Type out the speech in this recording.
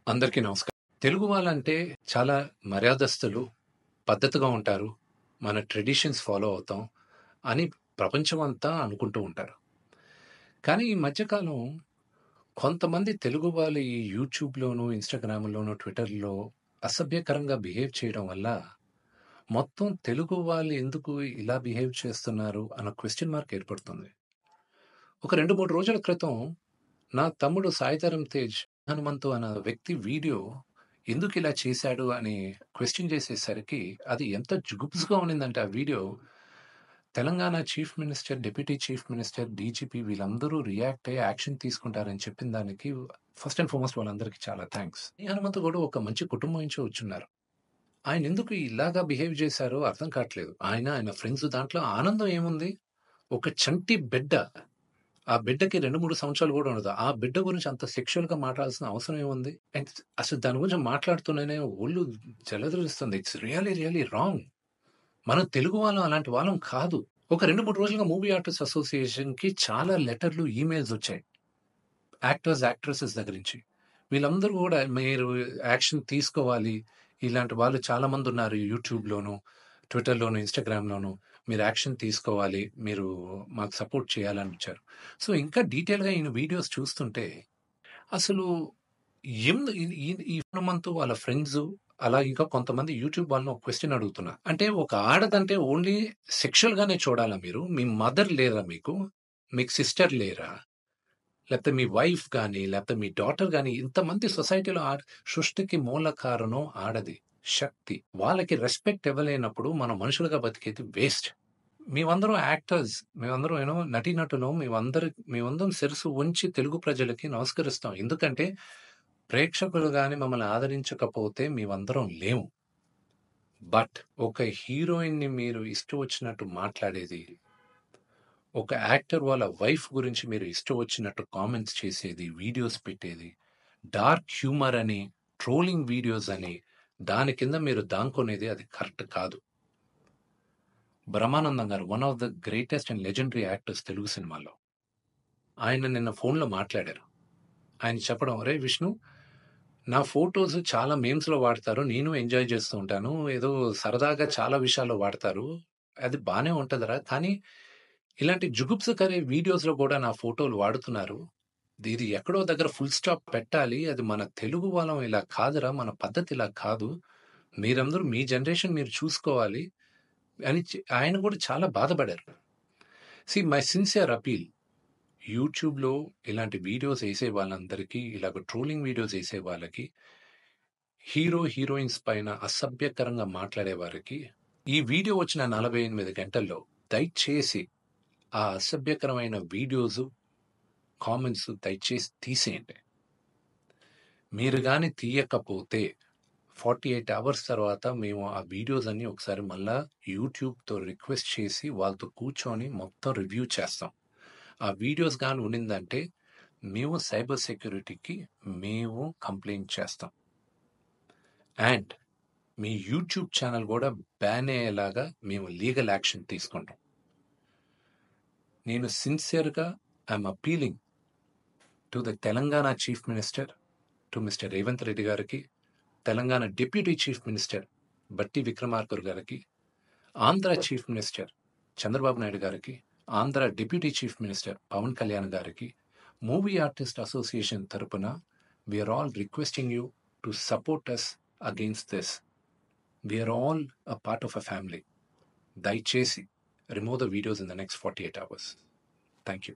అందరికీ నమస్కారం. తెలుగు వాళ్ళంటే చాలా మర్యాదస్తులు, పద్ధతిగా ఉంటారు. మన ట్రెడిషన్స్ ఫాలో అవుతాం అని ప్రపంచమంతా అనుకుంటూ ఉంటారు. కానీ ఈ మధ్య కాలం కొంతమంది తెలుగు వాళ్ళు ఈ యూట్యూబ్‌లోను, ఇన్‌స్టాగ్రామ్‌లోను, ట్విట్టర్‌లో అసభ్యకరంగా బిహేవ్ చేయడం వల్ల మొత్తం తెలుగు వాళ్ళు ఎందుకు ఇలా బిహేవ్ చేస్తున్నారు అన్న క్వెషన్ మార్క్ ఏర్పడుతుంది. ఒక 2, 3 రోజుల క్రితం నా తమ్ముడు 'సాయిధరమ్ తేజ్' హనుమంతు అన్న వ్యక్తి వీడియో ఎందుకిలా చేశాడు అని క్వెషన్ చేసేసరికి అది ఎంత జుగుప్సగా ఉండిందంటే ఆ video Telangana chief minister, deputy chief minister, DGP వీళ్ళందరూ రియాక్ట్ అయ్యి యాక్షన్ తీసుకుంటారని చెప్పిన దానికి ఫస్ట్ అండ్ ఫార్మోస్ట్ వాళ్ళందరికీ చాలా థాంక్స్. ఈ హనుమంతు కూడా ఒక మంచి కుటుంబం నుంచి వచ్చున్నారు. ఆయన ఎందుకు ఇలాగా బిహేవ్ చేశారో అర్థం కావట్లేదు. ఆయన ఫ్రెండ్స్ దాంట్లో ఆనందం ఏముంది? ఒక చంటి బిడ్డ ఆ బిడ్డకి 2, 3 సంవత్సరాలు గూడా ఉండదు. ఆ బిడ్డ గురించి అంత సెక్సువల్‌గా మాట్లాడాల్సిన అవసరం ఏముంది? అండ్ అసలు దాని గురించి మాట్లాడుతూనే ఒళ్ళు జలధరిస్తుంది. It's really wrong. మనం తెలుగు వాళ్ళం అలాంటి వాళ్ళం కాదు. ఒక 2, 3 రోజులుగా మూవీ ఆర్టిస్ట్ అసోసియేషన్‌కి చాలా లెటర్‌లు, ఈమెయిల్స్ వచ్చాయి. యాక్టర్స్, యాక్ట్రెసెస్ దగ్గర నుంచి. వీళ్ళందరూ గూడా మీరు యాక్షన్ తీసుకోవాలి. ఇలాంటి వాళ్ళు చాలామందున్నారు యూట్యూబ్‌లోను, ట్విట్టర్‌లోను, ఇన్‌స్టాగ్రామ్‌లోను. మీరు యాక్షన్ తీసుకోవాలి. మీరు మాకు సపోర్ట్ చేయాలని ఇచ్చారు. సో, ఇంకా డీటెయిల్‌గా ఈయన వీడియోస్ చూస్తుంటే అసలు ఈ హనుమంతు వాళ్ళ ఫ్రెండ్సు అలా ఇంకా కొంతమంది యూట్యూబ్ వాళ్ళని ఒక క్వెషన్ అడుగుతున్నా. అంటే ఒక ఆడదంటే ఓన్లీ సెక్షువల్‌గానే చూడాలా మీరు? మీ మదర్ లేరా మీకు? మీకు సిస్టర్ లేరా? లేకపోతే మీ వైఫ్ గాని, లేకపోతే మీ డాటర్ గాని ఇంతమంది సొసైటీలో సృష్టికి మూల కారణం ఆడది. శక్తి. వాళ్ళకి రెస్పెక్ట్ ఇవ్వలేనప్పుడు మనం మనుషులుగా బతికేది వేస్ట్. మేమందరం యాక్టర్స్. మేమందరం నటీనటులం. మేమందరం శిరస్సు వంచి తెలుగు ప్రజలకి నమస్కరిస్తాం. ఎందుకంటే ప్రేక్షకులు గాని మమ్మల్ని ఆదరించకపోతే మేమందరం లేము. బట్ ఒక హీరోయిన్‌ని మీరు ఇష్టం వచ్చినట్టు మాట్లాడేది, ఒక యాక్టర్ వాళ్ళ వైఫ్ గురించి మీరు ఇష్టం వచ్చినట్టు కామెంట్స్ చేసేది, వీడియోస్ పెట్టేది, డార్క్ హ్యూమర్ అని, ట్రోలింగ్ వీడియోస్ అని, దాని కింద మీరు దాంకునేది అది కరెక్ట్ కాదు. బ్రహ్మానందం గారు one of the greatest and legendary actors Telugu సినిమాలో. ఆయన నిన్న ఫోన్‌లో మాట్లాడారు. ఆయన చెప్పడం, "అరేయ్ విష్ణు, నా ఫోటోస్ చాలా మీమ్స్‌లో వాడతారు. నేను ఎంజాయ్ చేస్తూ ఉంటాను. ఏదో సరదాగా చాలా విషయాల్లో వాడతారు. అది బానే ఉంటదిరా. కానీ ఇలాంటి జుగుప్సకర వీడియోస్‌లో కూడా నా ఫోటోలు వాడుతున్నారు. ఇది ఎక్కడో దగ్గర ఫుల్ స్టాప్ పెట్టాలి. అది మన తెలుగు వాళ్ళం ఇలా కాదురా! మన పద్ధతి ఇలా కాదు. మీరందరూ మీ జనరేషన్ మీరు చూసుకోవాలి" అని ఆయన కూడా చాలా బాధపడారు. మై సిన్సియర్ అపీల్ యూట్యూబ్‌లో ఇలాంటి వీడియోస్ ఏసే వాళ్ళందరికీ, ఇలాగ ట్రోలింగ్ వీడియోస్ ఏసే వాళ్ళకి, హీరో, హీరోయిన్స్ పైన అసభ్యకరంగా మాట్లాడే వారికి, ఈ వీడియో వచ్చిన 48 గంటల్లో దయచేసి ఆ అసభ్యకరమైన వీడియోసు, కామెంట్స్ దయచేసి తీసేయండి. మీరు గాని తీయకపోతే 48 అవర్స్ తర్వాత మేము ఆ వీడియోస్ అన్నీ ఒకసారి మళ్ళా యూట్యూబ్‌తో రిక్వెస్ట్ చేసి వాళ్ళతో కూర్చొని మొత్తం రివ్యూ చేస్తాం. ఆ వీడియోస్ గాని ఉండిందంటే మేము సైబర్ సెక్యూరిటీకి మేము కంప్లెయింట్ చేస్తాం. అండ్ మీ యూట్యూబ్ ఛానల్ కూడా బ్యాన్ అయ్యేలాగా మేము లీగల్ యాక్షన్ తీసుకుంటాం. నేను సిన్సియర్‌గా I am appealing to the Telangana chief minister, to mister Revanth Reddy గారికి, Telangana deputy chief minister Bhatti Vikramarka గారికి, ఆంధ్ర చీఫ్ మినిస్టర్ చంద్రబాబు నాయుడు గారికి, Andhra deputy chief minister Pawan Kalyan గారికి, మూవీ ఆర్టిస్ట్ అసోసియేషన్ తరపున we are all requesting you to support us against this. We are all a part of a family. దయచేసి remove the videos in the next 48 hours. Thank you.